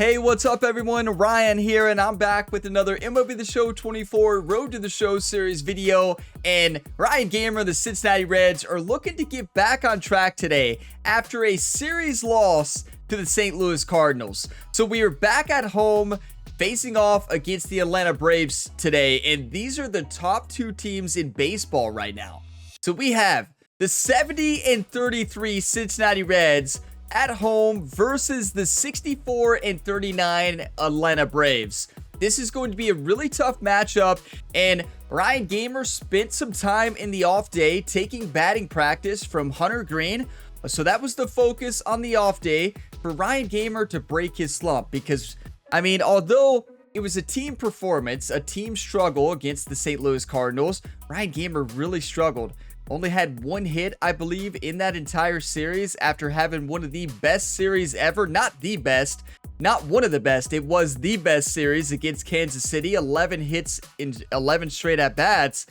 Hey, what's up everyone? Ryan here, and I'm back with another MLB The Show 24 Road to the Show series video. And Ryan Gamer, the Cincinnati Reds, are looking to get back on track today after a series loss to the St. Louis Cardinals. So we are back at home facing off against the Atlanta Braves today, and these are the top two teams in baseball right now. So we have the 70-33 Cincinnati Reds at home versus the 64-39 Atlanta Braves. This is going to be a really tough matchup, and Ryan Gamer spent some time in the off day taking batting practice from Hunter Green. So that was the focus on the off day for Ryan Gamer to break his slump, because I mean, although it was a team performance, a team struggle against the St. Louis Cardinals, Ryan Gamer really struggled. Only had one hit, I believe, in that entire series after having one of the best series ever. Not the best, not one of the best. It was the best series against Kansas City. 11 hits in 11 straight at-bats.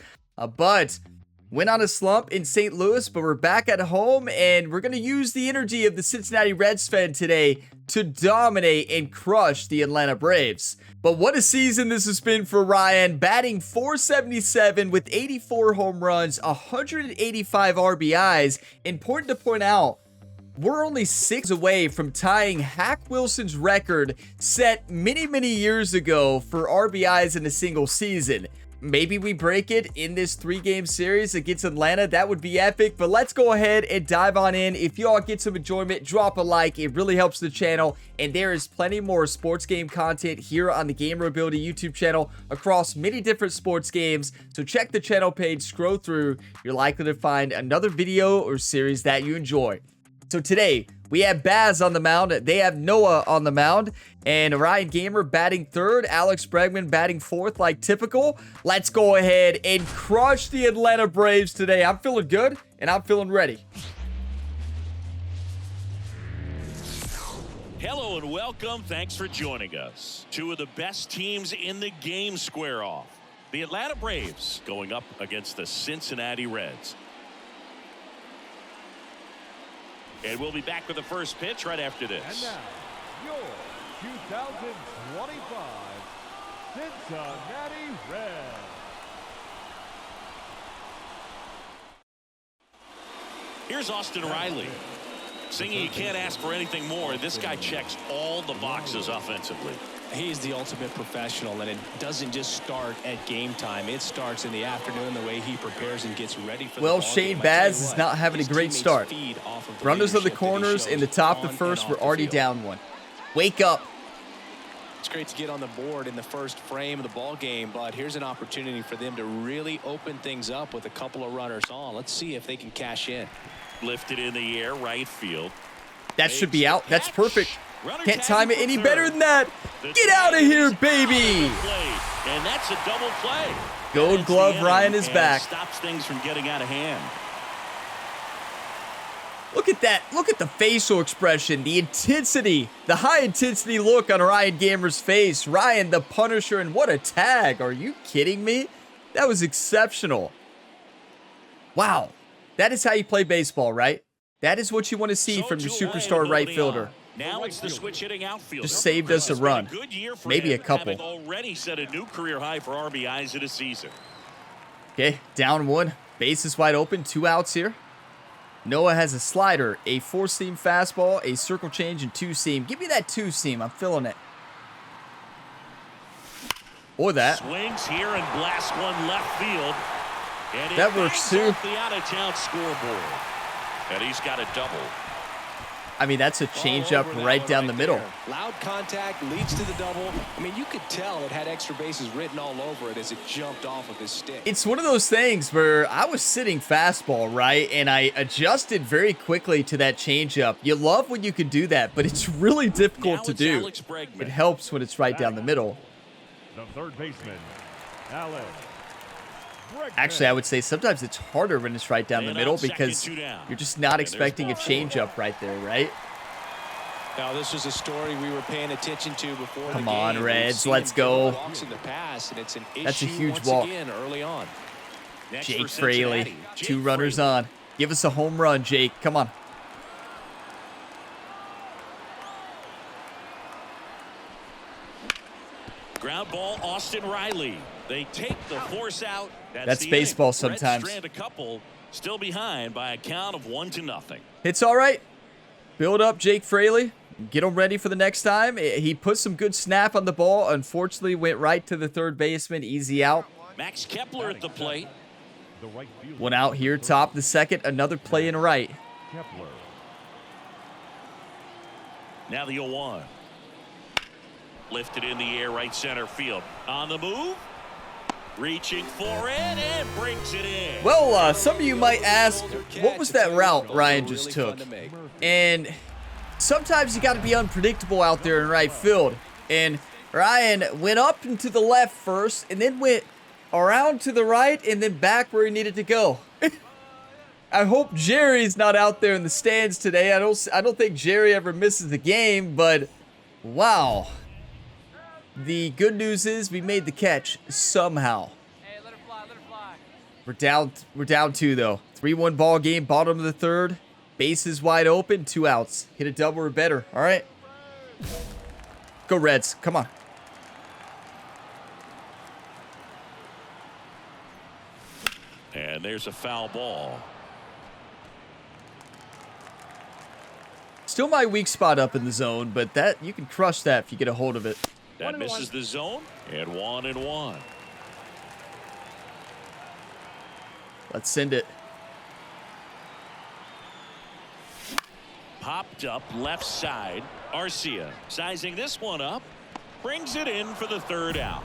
But went on a slump in St. Louis, but we're back at home, and we're going to use the energy of the Cincinnati Reds fan today to dominate and crush the Atlanta Braves. But what a season this has been for Ryan, batting .477 with 84 home runs, 185 RBIs. Important to point out, we're only 6 away from tying Hack Wilson's record set many years ago for RBIs in a single season. Maybe we break it in this 3-game series against Atlanta. That would be epic. But let's go ahead and dive on in. If you all get some enjoyment, drop a like. It really helps the channel. And there is plenty more sports game content here on the Gamer Ability YouTube channel across many different sports games. So check the channel page, scroll through. You're likely to find another video or series that you enjoy. So today, we have Baz on the mound. They have Noah on the mound. And Ryan Gamer batting third. Alex Bregman batting fourth like typical. Let's go ahead and crush the Atlanta Braves today. I'm feeling good, and I'm feeling ready. Hello and welcome. Thanks for joining us. Two of the best teams in the game square off. The Atlanta Braves going up against the Cincinnati Reds. And we'll be back with the first pitch right after this. And now, your 2025 Cincinnati Reds. Here's Austin Riley. Singing, you can't ask for anything more. This guy checks all the boxes offensively. He's the ultimate professional, and it doesn't just start at game time. It starts in the afternoon, the way he prepares and gets ready for the ball Shane game. Baz is not having a great start. Runners of the corners in the top of the first. We're already down one. Wake up. It's great to get on the board in the first frame of the ball game, but here's an opportunity for them to really open things up with a couple of runners on. Let's see if they can cash in. Lifted in the air, right field. That should be out. That's perfect. Can't time it any better than that. Get out of here, baby. And that's a double play. Gold Glove Ryan is back. Stops things from getting out of hand. Look at that. Look at the facial expression, the intensity, the high intensity look on Ryan Gamer's face. Ryan the Punisher, and what a tag. Are you kidding me? That was exceptional. Wow. That is how you play baseball, right? That is what you want to see from your superstar right fielder. Now it's the switch hitting outfielder. Just saved us a run. Maybe a couple. Already set a new career high for RBIs in a season. Okay, down one. Base is wide open. 2 outs here. Noah has a slider, a 4-seam fastball, a circle change, and 2-seam. Give me that 2-seam. I'm feeling it. Or that. Swings here and blasts one left field. And that works too. The out-of-town scoreboard. And he's got a double. I mean, that's a changeup right down the middle. Loud contact leads to the double. I mean, you could tell it had extra bases written all over it as it jumped off of his stick. It's one of those things where I was sitting fastball, right? And I adjusted very quickly to that changeup. You love when you can do that, but it's really difficult to do. It helps when it's right down the middle. The third baseman, Alex. Actually, I would say sometimes it's harder when it's right down the middle because you're just not expecting a changeup right there, right? Now, this was a story we were paying attention to before the game. Come on, Reds, let's go. That's a huge walk. Early on. Jake Fraley, 2 runners on. Give us a home run, Jake. Come on. Ground ball, Austin Riley. They take the force out. That's the baseball inning. sometimes. Reds strand a couple, still behind by a count of 1-0. It's all right. Build up Jake Fraley. Get him ready for the next time. He put some good snap on the ball. Unfortunately, went right to the third baseman. Easy out. Max Kepler at the plate. The right fielder. One out here, top of the second. Another play in right. Kepler. Now the 0-1. Lifted in the air, right center field. On the move. Reaching for it and brings it in. Well, some of you might ask, what was that route Ryan just took? And sometimes you got to be unpredictable out there in right field. And Ryan went up and to the left first, and then went around to the right, and then back where he needed to go. I hope Jerry's not out there in the stands today. I don't think Jerry ever misses the game, but wow. The good news is we made the catch somehow. Hey, let her fly, let her fly. We're down 2 though. 3-1 ball game, bottom of the third. Bases wide open, 2 outs. Hit a double or better. All right. Go Reds. Come on. And there's a foul ball. Still my weak spot up in the zone, but that you can crush that if you get a hold of it. That misses the zone. And 1-1. Let's send it. Popped up left side. Arcia sizing this one up. Brings it in for the third out.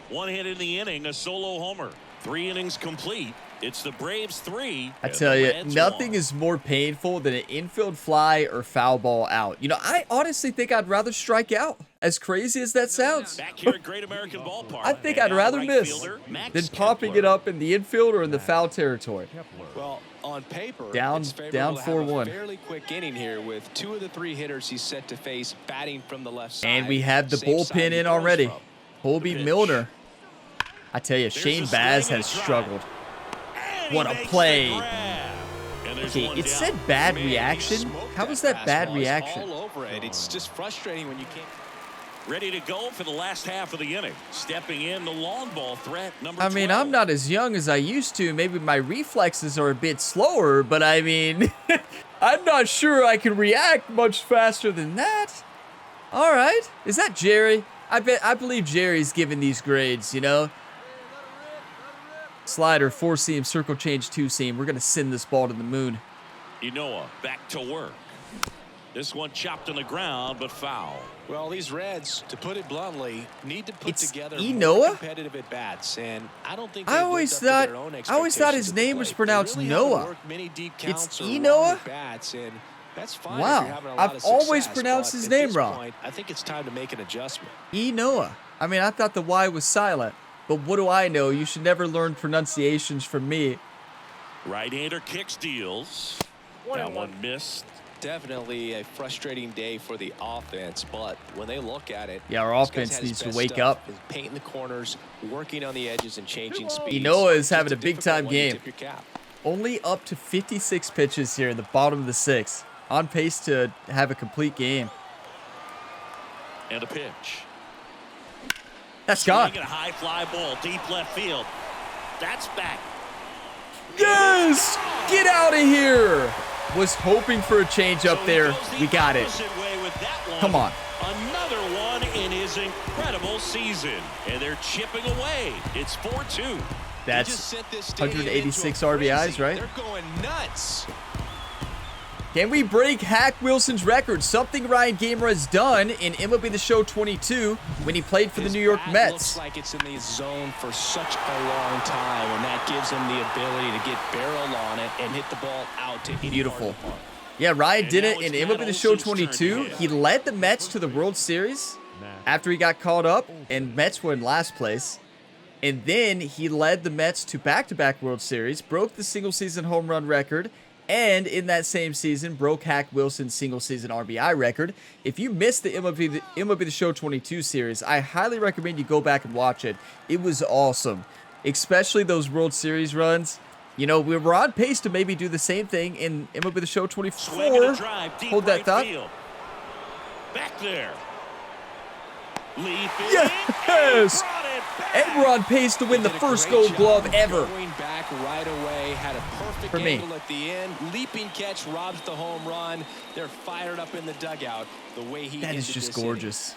1 hit in the inning, a solo homer. 3 innings complete. It's the Braves 3. I tell you, nothing is more painful than an infield fly or foul ball out. You know, I honestly think I'd rather strike out. As crazy as that sounds. Back here at Great American Ballpark. I think I'd rather miss than popping it up in the infield or in the foul territory. Well, on paper, Down it's favorable to have a 4-1. fairly quick inning here with 2 of the 3 hitters he's set to face batting from the left side. And we have the Same side bullpen he in throws already. from. Colby pitch. Milner. I tell you, Shane Baz has struggled. What a play. Okay, it said bad reaction. How was that bad reaction? All over it. It's just frustrating when you can't. Ready to go for the last half of the inning. Stepping in the long ball threat, number I mean, 12. I'm not as young as I used to. Maybe my reflexes are a bit slower, but I mean, I'm not sure I can react much faster than that. All right. Is that Jerry? I believe Jerry's giving these grades, you know? Slider, 4-seam, circle change, 2-seam. We're going to send this ball to the moon. Inoa back to work. This one chopped on the ground, but foul. Well, these Reds, to put it bluntly, need to put It's together Inoa? more competitive at bats, and I don't think I always thought his name was pronounced Noah. It's Inoa? That's fine. Wow, if you're having a lot I've of always success, pronounced but his at name this wrong. point, I think it's time to make an adjustment. Noah. I mean, I thought the Y was silent, but what do I know? You should never learn pronunciations from me. Right-hander kicks, deals. That one missed. Definitely a frustrating day for the offense, but when they look at it, Yeah, our this guy's offense had his needs to best wake stuff. up. He's painting the corners, working on the edges, and changing speeds. Inoa is having Just a big-time difficult one to game. tip your cap. Only up to 56 pitches here in the bottom of the 6th. On pace to have a complete game. And a pitch. That's gone. Swinging a high fly ball, deep left field. That's back. Yes! Get out of here! Was hoping for a change up So he there. goes the We got it. opposite way with that one. Come on. Another one in his incredible season. And they're chipping away. It's 4-2. They That's just sent this stadium 186 into a RBIs, frenzy. right? They're going nuts. Can we break Hack Wilson's record? Something Ryan Gamer has done in MLB The Show 22 when he played for the His New York bat Mets. looks like it's in the zone for such a long time, and that gives him the ability to get barrel on it and hit the ball out to any Beautiful. part of the park. Yeah, Ryan And did now it in it's MLB Matt The Show Olson's turn to 22. hit. He led the Mets to the World Series after he got called up, and Mets were in last place. And then he led the Mets to back-to-back World Series, broke the single-season home run record, and in that same season, broke Hack Wilson's single-season RBI record. If you missed the MLB The Show 22 series, I highly recommend you go back and watch it. It was awesome, especially those World Series runs. You know, we were on pace to maybe do the same thing in MLB The Show Swinging 24. a drive, deep Hold that right thought. field. Back there. Yes! And we're on pace to win the first Gold Glove ever. Going back right away, had a perfect angle at the end. Leaping catch robs the home run. They're fired up in the dugout. The way he That is just gorgeous.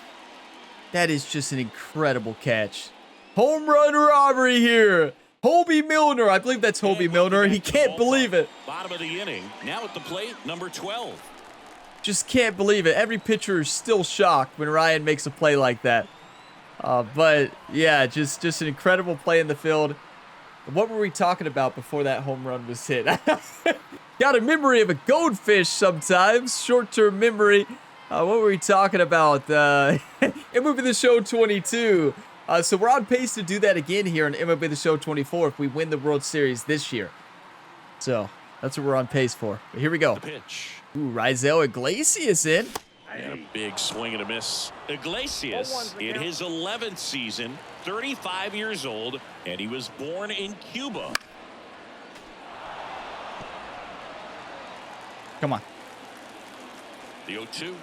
That is just an incredible catch. Home run robbery here. Hobie Milner. I believe that's Hobie Milner. He can't believe it. Bottom of the inning. Now at the plate, number 12. Just can't believe it. Every pitcher is still shocked when Ryan makes a play like that. But yeah, just an incredible play in the field. What were we talking about before that home run was hit? Got a memory of a goldfish sometimes. Short-term memory. What were we talking about? MLB The Show 22. So we're on pace to do that again here on MLB The Show 24 if we win the World Series this year. So that's what we're on pace for. But here we go. The pitch. Ooh, Raisel Iglesias in. And a big swing and a miss. Iglesias in his 11th season, 35 years old, and he was born in Cuba. Come on. The 0-2.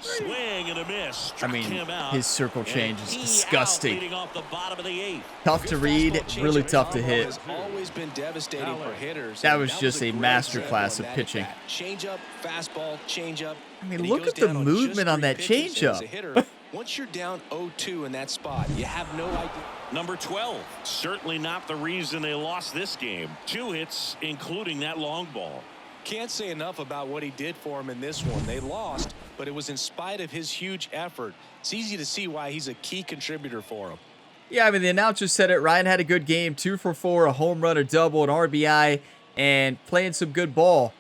Swing and a miss. I mean, his circle change is disgusting. Off the bottom of the 8th. Tough to read, really tough to hit. Has always been devastating for hitters. That was just a masterclass of pitching. Changeup, fastball, changeup. I mean, look at the movement on that changeup. Once you're down 0-2 in that spot, you have no idea. Number 12, certainly not the reason they lost this game. 2 hits, including that long ball. Can't say enough about what he did for him in this one. They lost, but it was in spite of his huge effort. It's easy to see why he's a key contributor for him. Yeah, I mean, the announcer said it. Ryan had a good game, 2 for 4, a home run, a double, an RBI, and playing some good ball.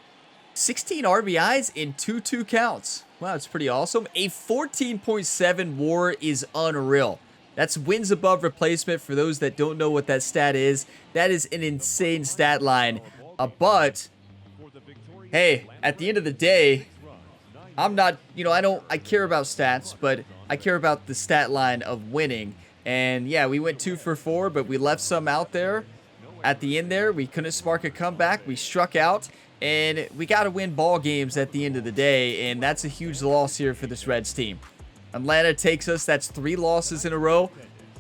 16 RBIs in 2-2 counts. Wow, that's pretty awesome. A 14.7 WAR is unreal. That's wins above replacement. For those that don't know what that stat is, that is an insane stat line. But hey, at the end of the day, I'm not, I care about stats, but I care about the stat line of winning. And yeah, we went 2 for 4, but we left some out there at the end there. We couldn't spark a comeback. We struck out, and we got to win ball games at the end of the day. And that's a huge loss here for this Reds team. Atlanta takes us. That's 3 losses in a row.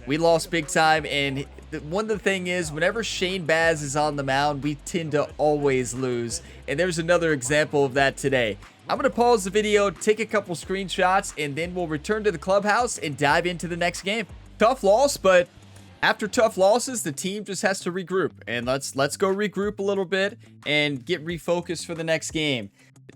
We lost big time. And one of the thing is, whenever Shane Baz is on the mound, we tend to always lose. And there's another example of that today. I'm going to pause the video, take a couple screenshots, and then we'll return to the clubhouse and dive into the next game. Tough loss, but after tough losses, the team just has to regroup. And let's go regroup a little bit and get refocused for the next game.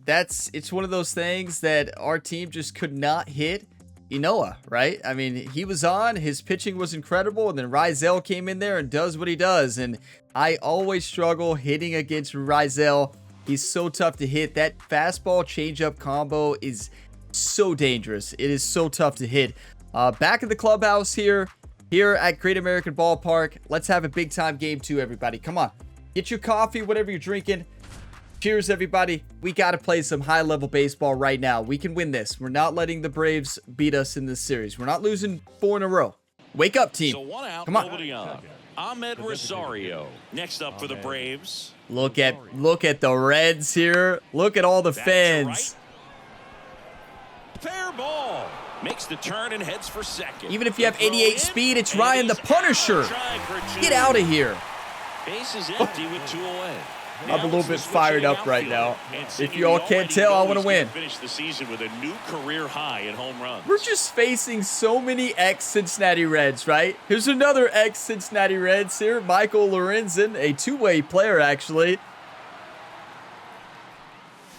It's one of those things that our team just could not hit Inoa, right? I mean, he was on, his pitching was incredible, and then Raisel came in there and does what he does. And I always struggle hitting against Raisel. He's so tough to hit. That fastball changeup combo is so dangerous. It is so tough to hit. Back in the clubhouse here at Great American Ballpark. Let's have a big time game 2, everybody. Come on. Get your coffee, whatever you're drinking. Cheers, everybody. We got to play some high-level baseball right now. We can win this. We're not letting the Braves beat us in this series. We're not losing 4 in a row. Wake up, team. So 1 out, come on. nobody on. Ahmed Rosario next up for the Braves. Look at the Reds here. Look at all the fans. Right. Fair ball. Makes the turn and heads for second. Even if you have 88 speed, it's Ryan the Punisher. Get out of here. Base is empty with 2 away. I'm a little bit fired up right now. If you all can't tell, I want to win. Finish the season with a new career high in home runs. We're just facing so many ex-Cincinnati Reds, right? Here's another ex-Cincinnati Reds here. Michael Lorenzen, a 2-way player, actually.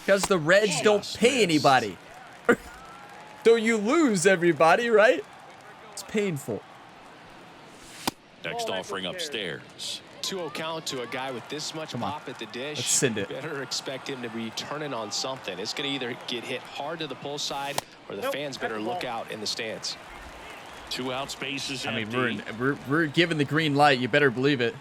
Because the Reds don't pay anybody. So you lose everybody, right? It's painful. Next offering upstairs. 2-0 count to a guy with this much pop at the dish. Let's send it. Better expect him to be turning on something. It's going to either get hit hard to the pull side, or the fans better look out in the stands. 2 out, spaces. I mean, we're given the green light. You better believe it.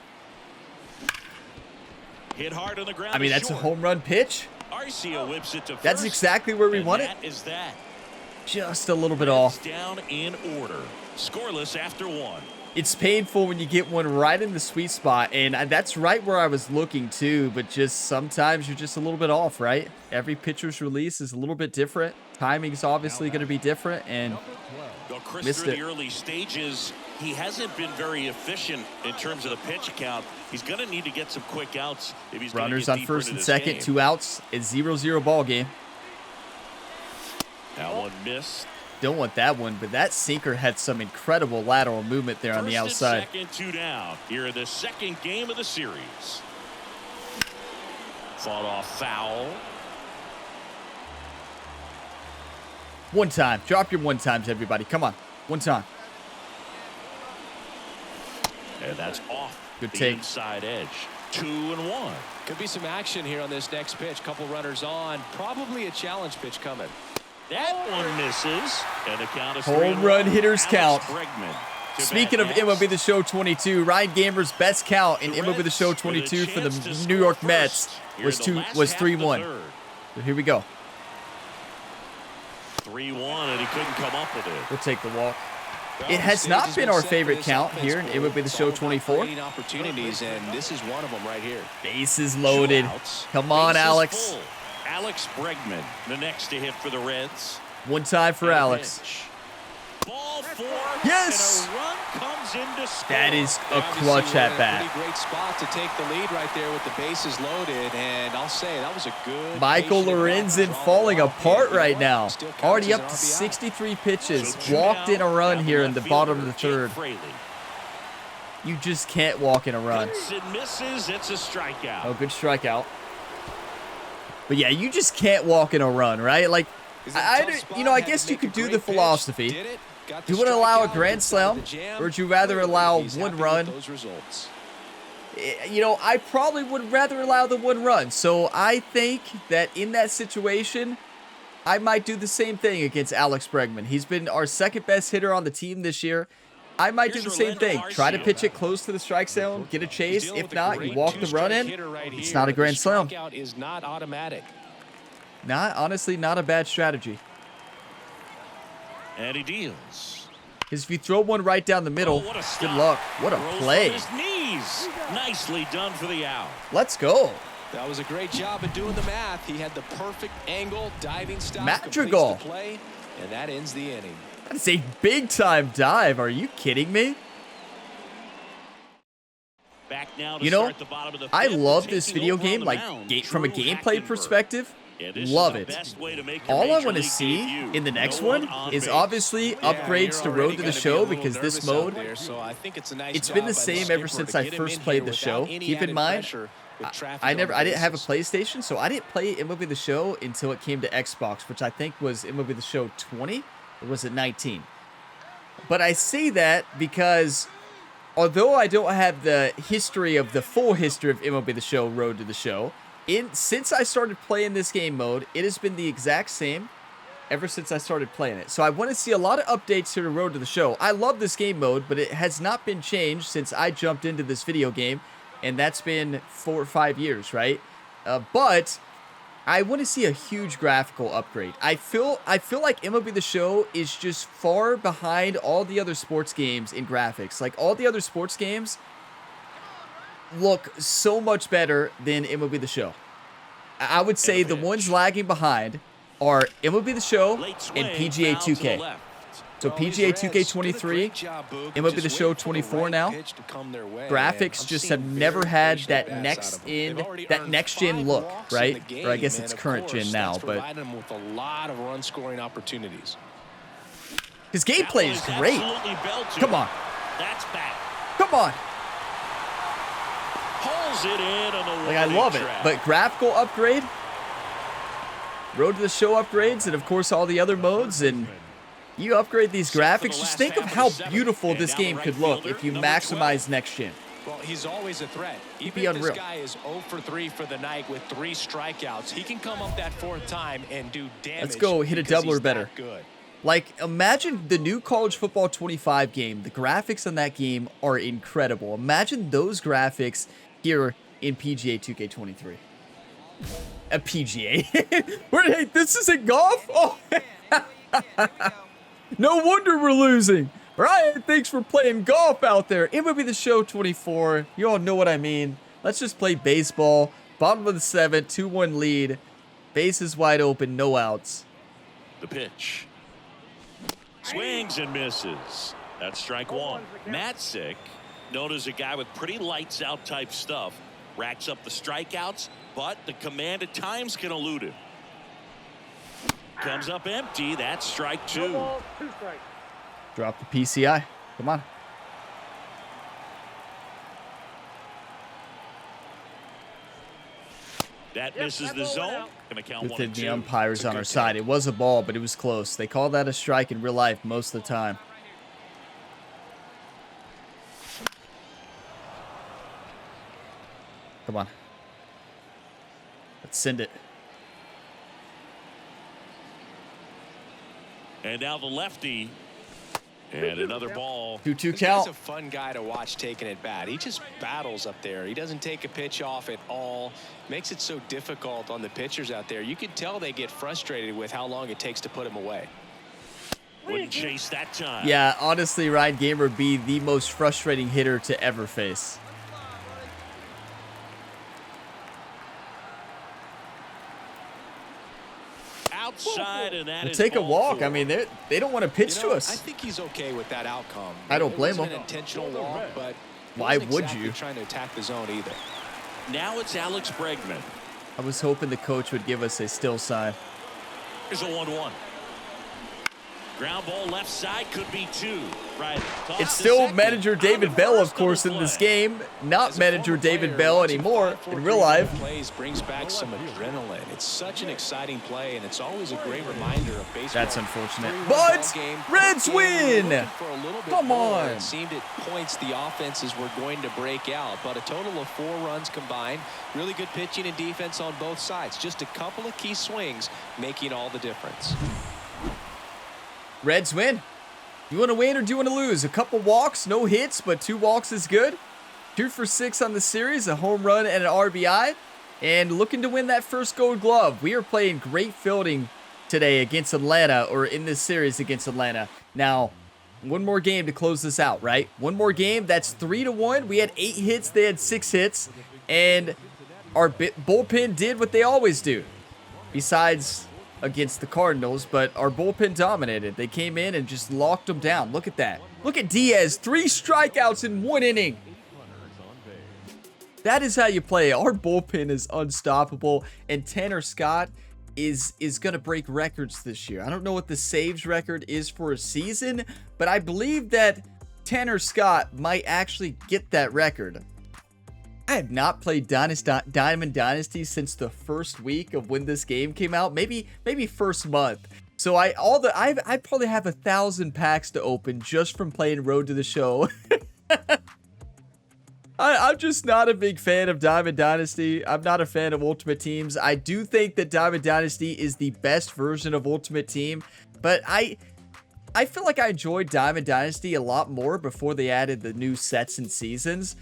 Hit hard on the ground. I mean, that's short. A home run pitch. Arcia whips it to first. That's exactly where we want it. That is that. Just a little bit off. Down in order. Scoreless after 1. It's painful when you get one right in the sweet spot, and that's right where I was looking too, but just sometimes you're just a little bit off, right? Every pitcher's release is a little bit different. Timing's obviously going to be different, and Well, Chris, missed through it. the early stages, he hasn't been very efficient in terms of the pitch count. He's going to need to get some quick outs if he's going to Runners get on deeper first into and this second, game. 2 outs. It's 0-0 ball game. That one missed. Don't want that one, but that sinker had some incredible lateral movement there on the First and outside. second, 2 down. Here in the second game of the series. Fought off foul. One time. Drop your one times, everybody. Come on. One time. And that's off Good the take. inside edge. 2-1. Could be some action here on this next pitch. Couple runners on. Probably a challenge pitch coming. That one misses. And the count is Home 3-1. run hitters Alex count. Bregman to Speaking bat of next. MLB The Show 22, Ryan Gamer's best count in The MLB The Reds Show with a 22 for chance to the score New York first Mets here was in the last 3-1. half of the third. So here we go. 3-1, and he couldn't come up with it. We'll take the walk. Well, It has the not stage been been our set favorite for this count offense, here in Cole. MLB The It's Show all about 24. creating opportunities, and this is one of them right here. Bases loaded. Outs. Come on, Bases Alex. full. Alex Bregman, the next to hit for the Reds. One time for And a Alex. pitch. Ball 4. Yes! And a run comes in to score. That is a Obviously, clutch we're in at a bat. Pretty great spot to take the lead right there with the bases loaded, and I'll say that was a good. Michael patient Lorenzen draw falling the walk, apart and you know right what? now. Still counts Already as up an to RBI. 63 pitches. So 2 Walked in a down. run Now here in the left bottom of the fielder, third. Jake Fraley. You just can't walk in a run. Hits and misses. It's a strikeout. Oh, good strikeout. But yeah, you just can't walk in a run, right? Like, He's in a tough spot, you know, I had to guess you make a could do great the pitch, philosophy. did it, got Do the you want to allow a strikeout, grand gets out of slam, the jam. or would you rather Clearly, allow he's one happy with run? those results. You know, I probably would rather allow the one run. So I think that in that situation, I might do the same thing against Alex Bregman. He's been our second best hitter on the team this year. I might do Here's the same Orlando thing. Try to Arcia. pitch it close to the strike zone, get a He's chase. dealing If with a not, you great walk the run two-strike in. hitter right It's here. not a The grand slam. strikeout is not automatic. Honestly, not a bad strategy. And he deals. Because if you throw one right down the middle, Oh, what a good stop. luck. What a Throws play. from his knees. Nicely done for the out. Let's go. That was a great job of doing the math. He had the perfect angle, diving stop, Madrigal. completes the play, and that ends the inning. That's a big time dive. Are you kidding me? Back now to You know, start the bottom of the I fifth. love Taking this video over on game, the like mound, from a Drew gameplay Hackenberg. perspective. Yeah, this Love is it. the best way to make your All I major want to league see debut. in the next No one on is base. obviously upgrades to Road to the Show, because this mode, it's been the same ever since I first played the show. Keep in mind, I didn't have a PlayStation, so I didn't play MLB The Show until it came to Xbox, which I think was MLB The Show 20, or was it 19? But I say that because although I don't have the full history of MLB The Show Road to the Show, since I started playing this game mode, it has been the exact same ever since I started playing it. So I want to see a lot of updates to the Road to the Show. I love this game mode, but it has not been changed since I jumped into this video game, and that's been 4 or 5 years, right? But I want to see a huge graphical upgrade. I feel like MLB The Show is just far behind all the other sports games in graphics. Like, all the other sports games look so much better than MLB The Show. I would say the ones lagging behind are MLB The Show Late swing, and PGA foul to the 2K. left. So PGA 2K23, MLB The Show 24 now. Graphics just have never had that next gen look, right? Or I guess it's current gen now, but with a lot of run scoring opportunities. his That gameplay one is great. absolutely belted. Come on, That's back. come on. Pulls it in on the Like, I love it. But graphical upgrade, Road to the Show upgrades, and of course all the other modes, and you upgrade these graphics, just think of how beautiful this game could look if you maximize next gen. Well, he's always a threat. It'd Even be if unreal. this guy is 0 for 3 for the night with 3 strikeouts, he can come up that 4th time and do damage. Let's go hit a because double or he's better. that good. Like, imagine the new College Football 25 game. The graphics on that game are incredible. Imagine those graphics here in PGA 2K23. A PGA. Hey, this isn't golf? Oh. No wonder we're losing. Ryan, thanks for playing golf out there. MLB The Show 24. You all know what I mean. Let's just play baseball. Bottom of the 7th, 2-1 lead. Bases wide open, no outs. The pitch. Swings and misses. That's strike one. Matzik, known as a guy with pretty lights out type stuff, racks up the strikeouts, but the command at times can elude him. Comes up empty. That's strike two. Drop the PCI. Come on. That misses the zone. Gonna count Good 1 thing and the 2. umpires on our side. It was a ball, but it was close. They call that a strike in real life most of the time. Come on. Let's send it. And now the lefty. And another ball. 2-2 This guy's count. a fun guy to watch taking at bat. He just battles up there. He doesn't take a pitch off at all. Makes it so difficult on the pitchers out there. You can tell they get frustrated with how long it takes to put him away. Wouldn't chase that time. Yeah, honestly, Ryan Gamer would be the most frustrating hitter to ever face. Outside, and that We'll is take a ball walk. 4. I mean, they don't want to pitch to I us. think he's okay with that outcome. I don't It blame wasn't him. an intentional walk, but he Why wasn't would exactly you? trying to attack the zone either. Now it's Alex Bregman. I was hoping the coach would give us a still sign. Here's a 1-1. Ground ball left side, could be 2. Right. Toss It's to still second. manager Out David of Bell, first of course, on in the this play. game. Not As a manager former David player, Bell watching anymore 5-4 in real life. plays brings back some adrenaline. It's such an exciting play, and it's always a great reminder of baseball. That's unfortunate. 3-1 But ball game, Reds game, we were win! looking for a little bit Come more. on. It seemed at points the offenses were going to break out, but a total of 4 runs combined. Really good pitching and defense on both sides. Just a couple of key swings making all the difference. Reds win. You want to win or do you want to lose? A couple walks, no hits, but 2 walks is good. 2 for 6 on the series, a home run and an RBI. And looking to win that first Gold Glove. We are playing great fielding today against Atlanta, or in this series against Atlanta. Now, one more game to close this out, right? One more game, that's 3-1. We had 8 hits, they had 6 hits. And our bullpen did what they always do. Besides against the Cardinals, but our bullpen dominated. They came in and just locked them down. Look at that. Look at Diaz, 3 strikeouts in 1 inning. That is how you play. Our bullpen is unstoppable, and Tanner Scott is going to break records this year. I don't know what the saves record is for a season, but I believe that Tanner Scott might actually get that record. I have not played Diamond Dynasty since the first week of when this game came out, maybe first month. So I probably have 1,000 packs to open just from playing Road to the Show. I'm just not a big fan of Diamond Dynasty. I'm not a fan of Ultimate Teams. I do think that Diamond Dynasty is the best version of Ultimate Team, but I feel like I enjoyed Diamond Dynasty a lot more before they added the new sets and seasons.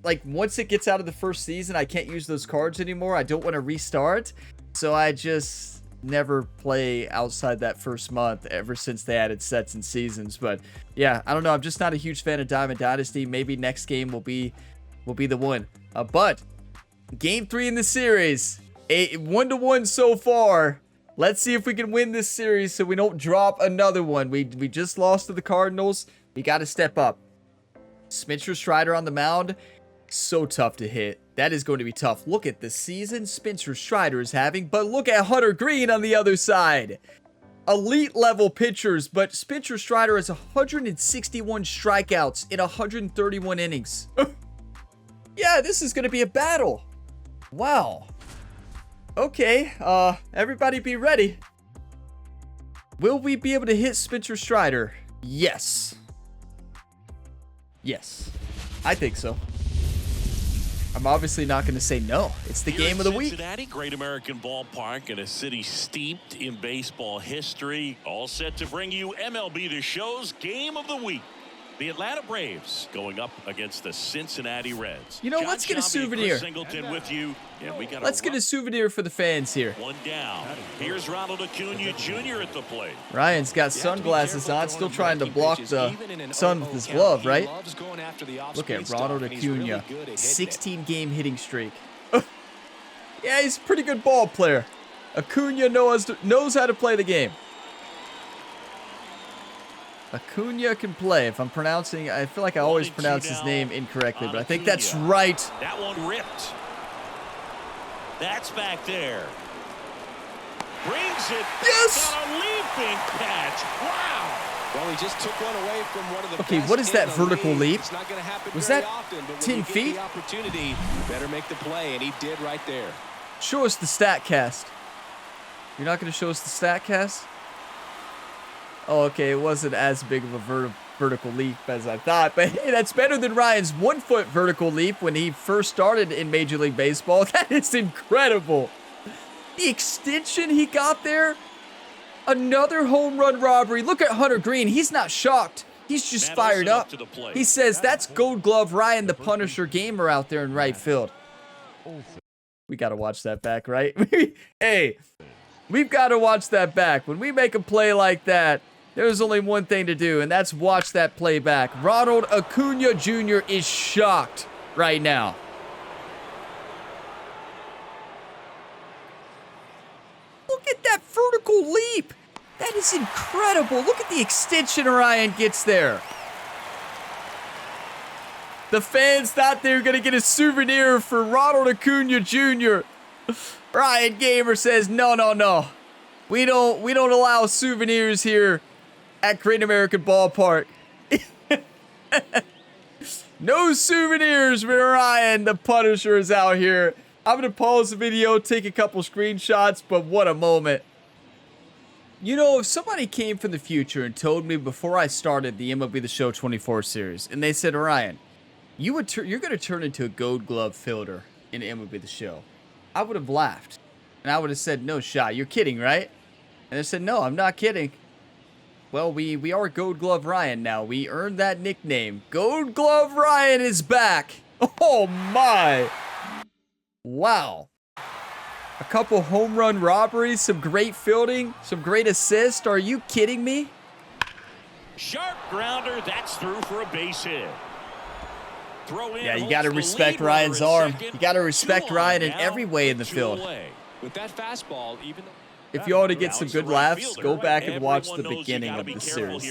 Like, once it gets out of the first season, I can't use those cards anymore. I don't want to restart. So I just never play outside that first month ever since they added sets and seasons. But yeah, I don't know. I'm just not a huge fan of Diamond Dynasty. Maybe next game will be the one. But game 3 in the series, 1-1 so far. Let's see if we can win this series so we don't drop another one. We just lost to the Cardinals. We got to step up. Spencer Strider on the mound. So tough to hit. That is going to be tough. Look at the season Spencer Strider is having, but look at Hunter Green on the other side. Elite level pitchers, but Spencer Strider has 161 strikeouts in 131 innings. Yeah, this is going to be a battle. Wow. Okay, everybody be ready. Will we be able to hit Spencer Strider? Yes. Yes, I think so. I'm obviously not going to say no. It's the Here game in of the week. Cincinnati, Great American Ballpark, in a city steeped in baseball history. All set to bring you MLB The Show's Game of the Week. The Atlanta Braves going up against the Cincinnati Reds. You know, John let's get a Sciambi and souvenir. Chris Singleton with you. And we got Let's get a souvenir for the fans here. one down. Here's Ronald Acuna Jr. at the plate. Ryan's got sunglasses on, still trying to block the sun with his glove, right? Look at Ronald Acuna, 16-game hitting streak. Yeah, he's a pretty good ball player. Acuna knows how to play the game. Acuna can play. If I'm pronouncing, I feel like I always pronounce his name incorrectly, but I think that's right. That one ripped. That's back there. Brings it. Yes! On a leaping catch. Wow. Well, he just took one away from one of the Okay, best what is that in the vertical league. leap? It's not gonna happen Was very that often, but when 10 you get feet? the opportunity, better make the play, and he did right there. Show us the stat cast. You're not going to show us the stat cast? Oh, okay, it wasn't as big of a vertical leap as I thought, but hey, that's better than Ryan's 1-foot vertical leap when he first started in Major League Baseball. That is incredible. The extension he got there, another home run robbery. Look at Hunter Green. He's not shocked. He's just fired up. He says that's Gold Glove Ryan, the Punisher gamer out there in right field. We got to watch that back, right? Hey, we've got to watch that back. When we make a play like that, there's only one thing to do, and that's watch that play back. Ronald Acuna Jr. is shocked right now. Look at that vertical leap. That is incredible. Look at the extension Ryan gets there. The fans thought they were going to get a souvenir for Ronald Acuna Jr. Ryan Gamer says, no, no, no. We don't allow souvenirs here at Great American Ballpark. No souvenirs for Ryan. The Punisher is out here. I'm going to pause the video, take a couple screenshots, but what a moment. You know, if somebody came from the future and told me before I started the MLB The Show 24 series, and they said, Ryan, you're going to turn into a Gold Glove fielder in MLB The Show, I would have laughed. And I would have said, no shot. You're kidding, right? And they said, no, I'm not kidding. Well, we are Gold Glove Ryan now. We earned that nickname. Gold Glove Ryan is back. Oh, my. Wow. A couple home run robberies, some great fielding, some great assists. Are you kidding me? Sharp grounder. That's through for a base hit. Throw in. Yeah, you got to respect Ryan's arm. You got to respect Ryan in every way in the field. With that fastball, even though If you want to get some good laughs, go back and watch the beginning of the series.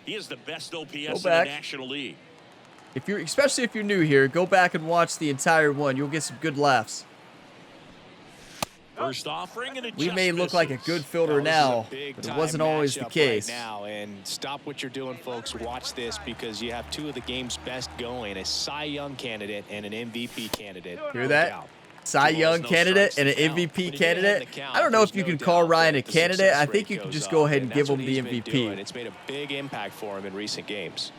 He is the best OPS in the back. National League. Especially if you're new here, go back and watch the entire one. You'll get some good laughs. First offering and it We just may look like a misses. good fielder now, but it wasn't always the case. Right now, and stop what you're doing, folks. Watch this because you have two of the game's best going: a Cy Young candidate and an MVP candidate. Hear that? Cy Young candidate and an MVP candidate. I don't know if you can call Ryan a candidate. I think you can just go ahead and give him the MVP. It's made a big impact for him in recent games.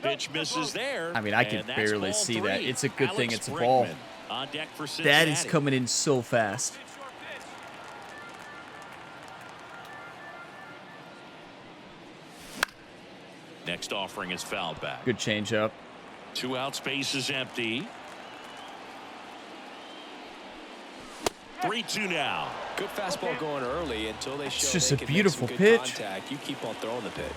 Pitch misses there. I mean, I can and that's barely ball see three. that. It's a good thing Alex it's a ball. Bregman on deck for That is Cincinnati. coming in so fast. Next offering is fouled back. Good changeup. 2 out, space is empty. 3-2 now. Good fastball going early until they show just they a can make beautiful some good pitch. contact. You keep on throwing the pitch.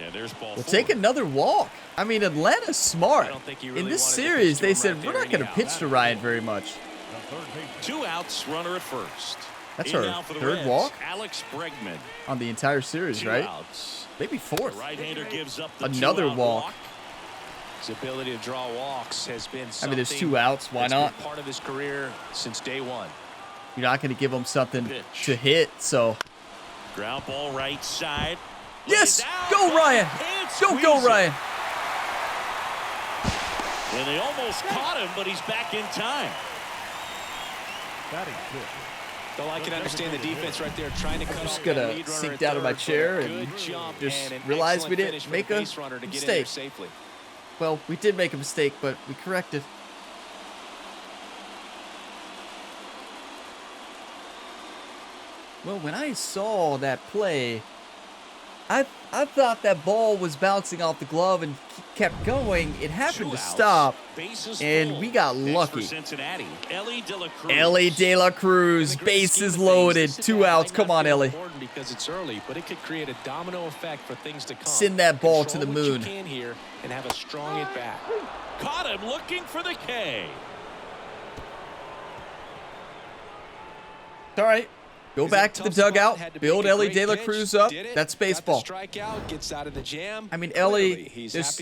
And there's ball We'll 4. take another walk. I mean, Atlanta's smart. I don't think you In really this wanted to series, pitch to they him said, right we're there not going to anyhow. pitch to Ryan very much. The third baseman. 2 outs, runner at first. That's In our now for the third Reds, walk Alex Bregman. on the entire series, 2 right? outs. Maybe The fourth. right-hander gives up the Another 2-out walk. His ability to draw walks has been I something mean, there's 2 outs. Why that's been not? part of his career since day one. You're not going to give him something Pitch. to hit, so. Ground ball right side. Yes! Lays out. Go, Ryan! Can't Go, squeeze go, it. Ryan! And they almost caught him, but he's back in time. Batting fifth. Though I can understand the defense right there trying to cut just off gonna that lead runner sink at down in my third, but chair a and good jump just and an realize excellent we didn't finish for make the a base runner to get in mistake. there safely. Well, we did make a mistake, but we corrected. Well, when I saw that play, I thought that ball was bouncing off the glove and kept going. It happened to stop, and we got lucky. Ellie De La Cruz, bases loaded, 2 outs. Come on, Ellie. Because it's early, but it could create a domino effect for things to come. Send that ball to the moon. Here and have a strong at bat. Caught him looking for the K. All right. Go back to the dugout, build Ellie De La Cruz up. That's baseball. I mean, Ellie,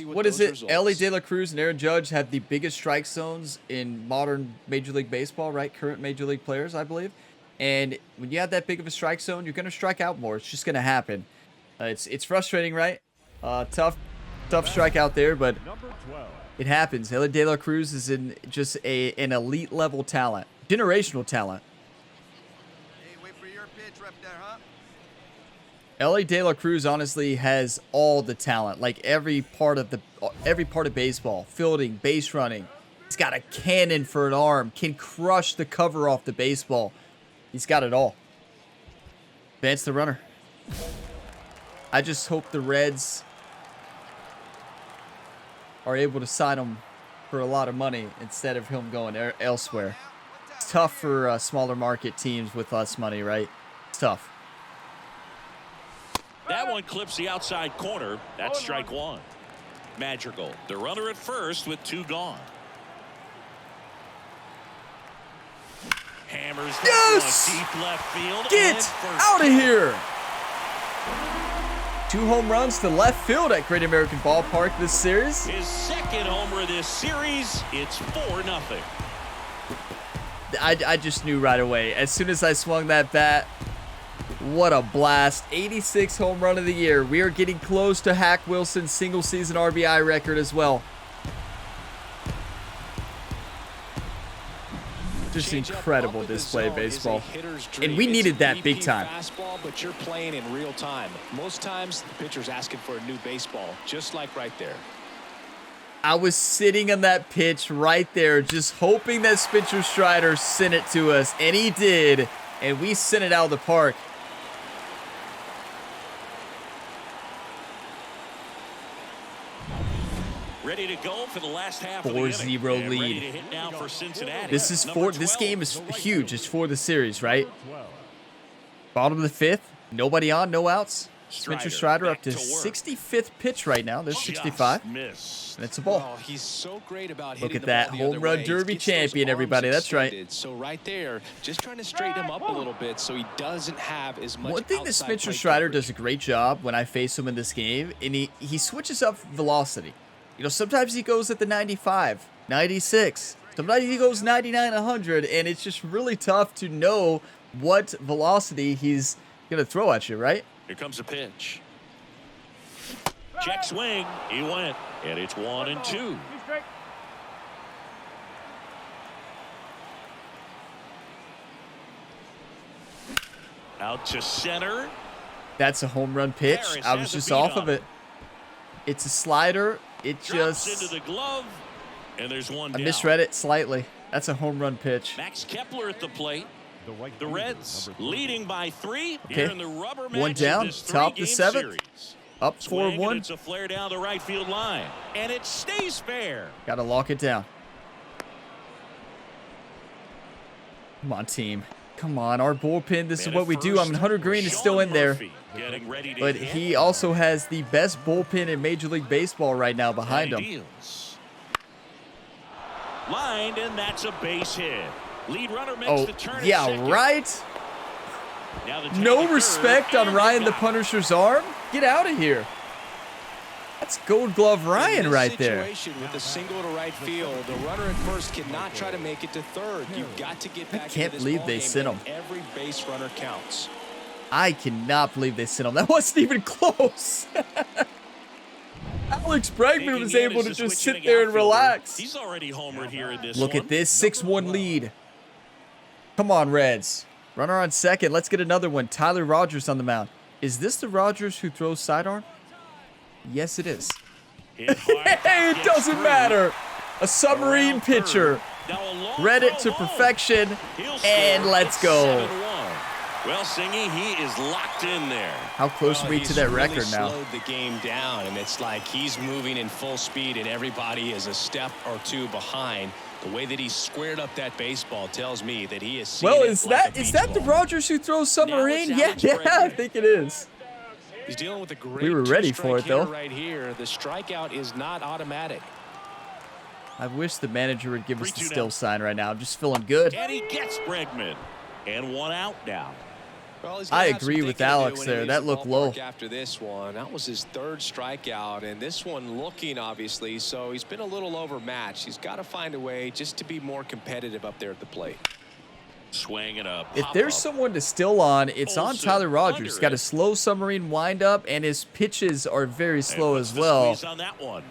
what is it? Ellie De La Cruz and Aaron Judge have the biggest strike zones in modern Major League Baseball, right? Current Major League players, I believe. And when you have that big of a strike zone, you're going to strike out more. It's just going to happen. It's frustrating, right? Tough strike out there, but it happens. Ellie De La Cruz is in just an elite level talent, generational talent. Ellie De La Cruz honestly has all the talent, like every part of baseball, fielding, base running. He's got a cannon for an arm, can crush the cover off the baseball. He's got it all. Advance the runner. I just hope the Reds are able to sign him for a lot of money instead of him going elsewhere. It's tough for smaller market teams with less money, right? It's tough. That one clips the outside corner. That's strike one. Magical. The runner at first with 2 gone. Hammers yes! Deep left field. Get out of here. 2 home runs to left field at Great American Ballpark this series. His second homer of this series. It's 4-0. I just knew right away. As soon as I swung that bat, what a blast. 86 home run of the year. We are getting close to Hack Wilson's single season RBI record as well. Just incredible display of baseball. And we needed that big time. Fastball, but you're playing in real time. Most times the pitcher's asking for a new baseball, just like right there. I was sitting on that pitch right there, just hoping that Spencer Strider sent it to us, and he did, and we sent it out of the park. Ready to go for the last half 4-0 lead. This game is huge. It's for the series, right? Bottom of the 5th, nobody on, no outs. Spencer Strider up to 65th pitch right now. There's 65. And it's a ball. Well, he's so great about look at that home run derby champion, everybody. That's right. So right there, just trying to straighten him up a little bit so he doesn't have as much. One thing that Spencer Strider does a great job when I face him in this game, and he switches up velocity. You know, sometimes he goes at the 95, 96. Sometimes he goes 99, 100, and it's just really tough to know what velocity he's going to throw at you, right? Here comes a pitch. Check swing. He went. And it's 1-2. Out to center. That's a home run pitch. I was just off of it. It's a slider. It just into the glove. And there's one I down. misread it slightly. That's a home run pitch. Max Kepler at the plate. The Reds leading by 3 okay. here in the rubber match. One down, top the 7th. Series. Up 4-1. It's a flare down the right field line, and it stays fair. Got to lock it down. Come on, team. Come on, our bullpen. This is what we do. I mean, Hunter Green is still in there, but he also has the best bullpen in Major League Baseball right now behind him. Lined, and that's a base hit. Lead runner makes the turn. Yeah, right. No respect on Ryan the Punisher's arm. Get out of here. That's Gold Glove Ryan right there. With a single to right field, the runner at first cannot try to make it to third. You've got to get back. I can't believe they sent him. Every base runner counts. I cannot believe they sent him. That wasn't even close. Alex Bregman was able to just sit there and relax. He's already homered here in this. Look at this 6-1 lead. Come on, Reds. Runner on second. Let's get another one. Tyler Rogers on the mound. Is this the Rogers who throws sidearm? Yes, it is. It doesn't matter. A submarine pitcher. Read it to perfection. And let's go. Well, Singy, he is locked in there. How close are we to that record now? He's slowed the game down, and it's like he's moving in full speed, and everybody is a step or two behind. The way that he squared up that baseball tells me that he is. Well, is that the Rogers who throws submarine? Yeah, I think it is. He's dealing with a great. We were ready for it though. Right here, the strikeout is not automatic. I wish the manager would give us the still sign right now. I'm just feeling good. And he gets Bregman, and 1 out now. Well, I agree with Alex there. That looked low. After this one, that was his 3rd strikeout, and this one looking obviously, so he's been a little overmatched. He's got to find a way just to be more competitive up there at the plate. Swing and a if there's someone to still on, it's on Tyler Rogers. Got a slow submarine windup, and his pitches are very slow as well. On that one.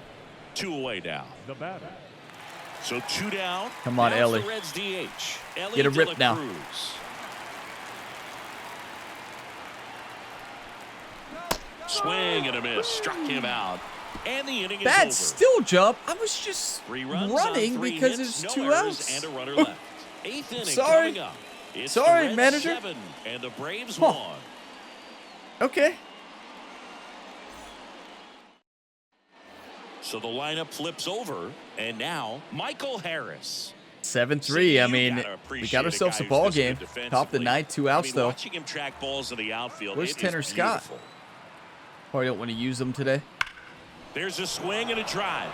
2 away now. The batter. So 2 down. Come on, Ellie. Reds DH. Ellie Get a rip now. Swing and a miss. Struck him out. And the inning is Bad over. still jump. I was just 3 runs running on 3 because hits, there's no 2 errors, outs. and a runner left. 8th inning Sorry. coming up. It's Sorry, the Reds manager. 7, and the Braves Huh. 1. Okay. So the lineup flips over, and now Michael Harris. 7-3. I mean, we got ourselves a ball game. Top of the 9, 2 outs though. Watching him track balls in the outfield. Where's Tanner Scott? Probably don't want to use them today. There's a swing and a drive.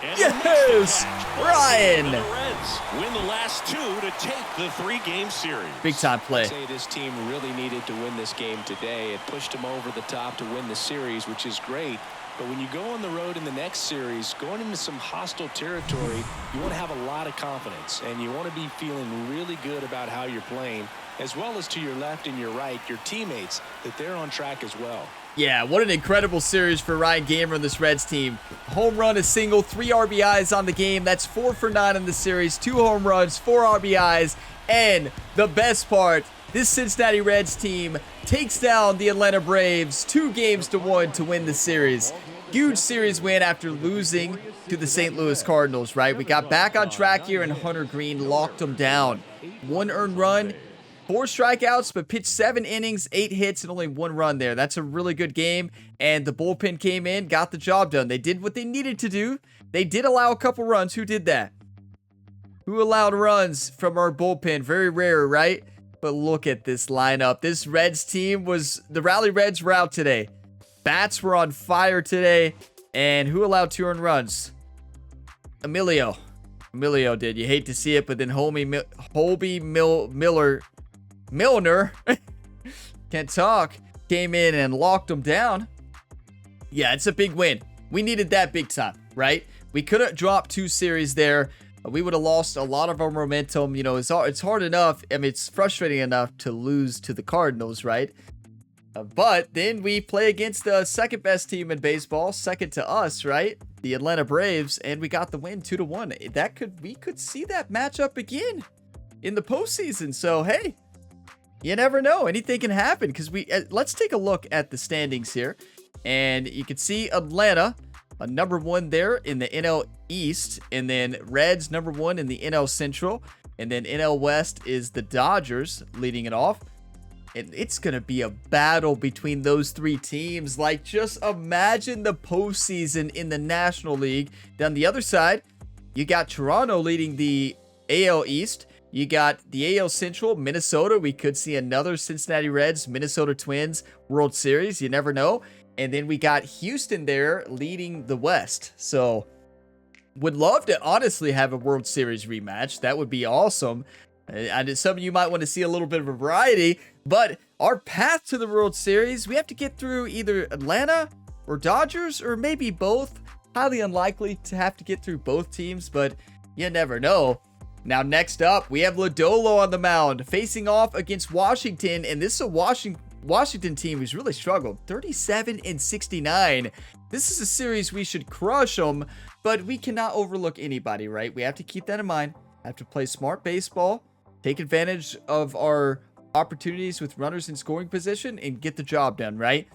And yes, Ryan. The Reds win the last 2 to take the 3-game series. Big time play. I'd say this team really needed to win this game today. It pushed them over the top to win the series, which is great. But when you go on the road in the next series, going into some hostile territory, you want to have a lot of confidence, and you want to be feeling really good about how you're playing, as well as to your left and your right, your teammates, that they're on track as well. Yeah, what an incredible series for Ryan Gamer and this Reds team. Home run, a single, 3 RBIs on the game. That's 4 for 9 in the series, 2 home runs, 4 RBIs, and the best part, this Cincinnati Reds team takes down the Atlanta Braves 2-1 to win the series. Huge series win after losing to the St. Louis Cardinals, right? We got back on track here, and Hunter Green locked them down. 1 earned run, 4 strikeouts, but pitched 7 innings, 8 hits, and only 1 run there. That's a really good game, and the bullpen came in, got the job done. They did what they needed to do. They did allow a couple runs. Who did that? Who allowed runs from our bullpen? Very rare, right? But look at this lineup. This Reds team was, the Rally Reds were out today. Bats were on fire today. And who allowed 2 earned runs? Emilio. Emilio did. You hate to see it, but then Milner, can't talk, came in and locked them down. Yeah, it's a big win. We needed that big time, right? We could have dropped 2 series there. We would have lost a lot of our momentum. You know, it's hard enough. I mean, it's frustrating enough to lose to the Cardinals, right? But then we play against the second best team in baseball, second to us, right? The Atlanta Braves, and we got the win 2-1. We could see that matchup again in the postseason. So hey, you never know. Anything can happen because let's take a look at the standings here, and you can see Atlanta. Number 1 there in the NL East, and then Reds number 1 in the NL Central, and then NL West is the Dodgers leading it off. And it's going to be a battle between those 3 teams. Like, just imagine the postseason in the National League. Down the other side, you got Toronto leading the AL East. You got the AL Central, Minnesota. We could see another Cincinnati Reds, Minnesota Twins World Series. You never know. And then we got Houston there leading the West. So, would love to honestly have a World Series rematch. That would be awesome. And some of you might want to see a little bit of a variety. But our path to the World Series, we have to get through either Atlanta or Dodgers or maybe both. Highly unlikely to have to get through both teams, but you never know. Now, next up, we have Lodolo on the mound facing off against Washington. And this is a Washington team who's really struggled. 37-69. This is a series we should crush them, but we cannot overlook anybody, right? We have to keep that in mind. Have to play smart baseball, take advantage of our opportunities with runners in scoring position, and get the job done, right?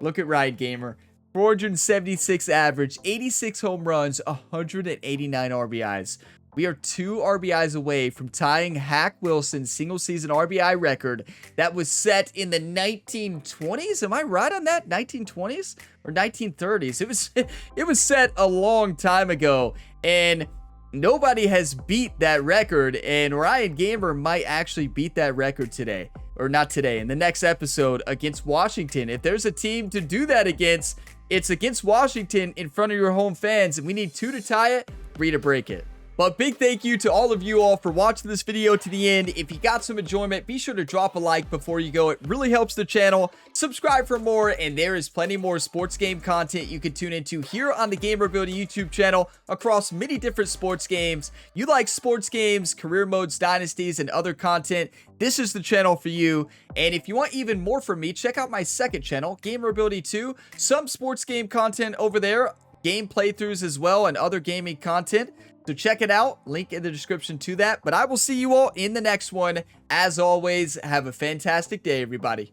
Look at Ryan Gamer. 476 average, 86 home runs, 189 RBIs. We are 2 RBIs away from tying Hack Wilson's single season RBI record that was set in the 1920s. Am I right on that? 1920s or 1930s? It was set a long time ago, and nobody has beat that record, and Ryan Gamer might actually beat that record today. Or not today, in the next episode against Washington. If there's a team to do that against, it's against Washington in front of your home fans, and we need 2 to tie it, 3 to break it. But big thank you to all of you all for watching this video to the end. If you got some enjoyment, be sure to drop a like before you go. It really helps the channel. Subscribe for more, and there is plenty more sports game content you can tune into here on the Gamer Ability YouTube channel across many different sports games. You like sports games, career modes, dynasties, and other content, this is the channel for you. And if you want even more from me, check out my second channel, Gamer Ability 2. Some sports game content over there, game playthroughs as well, and other gaming content. So check it out, link in the description to that. But I will see you all in the next one. As always, have a fantastic day, everybody.